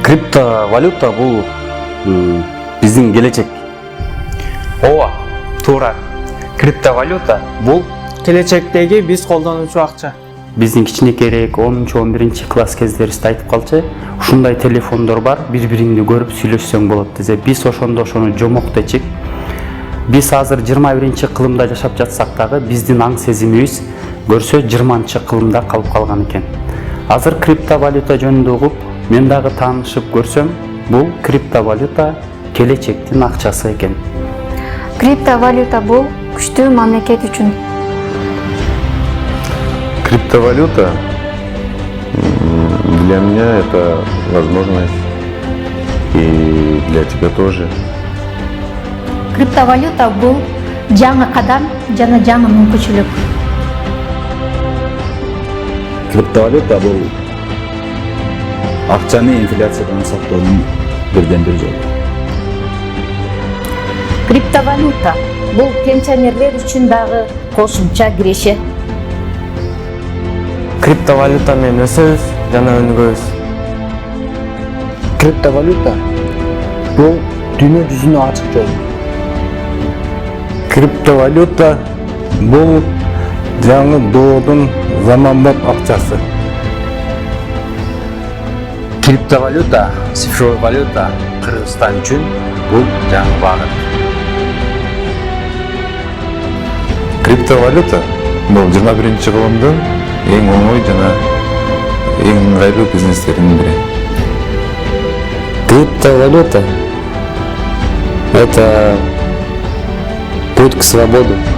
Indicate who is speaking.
Speaker 1: Криптовалюта бул биздин келечек.
Speaker 2: Ооба, туура. Криптовалюта бул
Speaker 3: Келечектеги биз колдонуучу акча.
Speaker 1: Биздин кичинекейирээк 10-11 класс кездерибизде айтып калчу, ушундай телефондор бар, бири-бириңди көрүп сүйлөшсөң болот десе, биз ошондо ошону жомокточук. Биз азыр 21-кылымда жашап жатсак дагы, биздин аң сезимибиз көрсө 20-кылымда калып калган экен. Азыр криптовалюта жөнүндө угуп, мен дагы таанышып көрсөм, бул криптовалюта келечектин акчасы экен.
Speaker 4: Криптовалюта бул күчтүү мамлекет үчүн.
Speaker 5: Криптовалюта для меня это возможность, и для тебя тоже.
Speaker 6: Криптовалюта бул жаңы кадам жана жаңы мүмкүнчүлүк.
Speaker 7: Криптовалюта бул акчаны инфляциядан сактоонун бирден бир жолу.
Speaker 6: Криптовалюта бул пенсионерлер үчүн дагы кошумча киреше.
Speaker 3: Криптовалюта менен өсөбүз жана өнүгөбүз. Криптовалюта бул дүйнө жүзүнө ачык жол.
Speaker 5: Криптовалюта бул жаңы доодун заманбап акчасы.
Speaker 1: Криптовалюта, цифровой валюта Кыргызстан үчүн бул жаңы багыт.
Speaker 5: Криптовалюта бул 21-кылымдын эң оңой жана эң ыңгайлуу бизнестердин бири.
Speaker 8: Криптовалюта – это путь к свободе.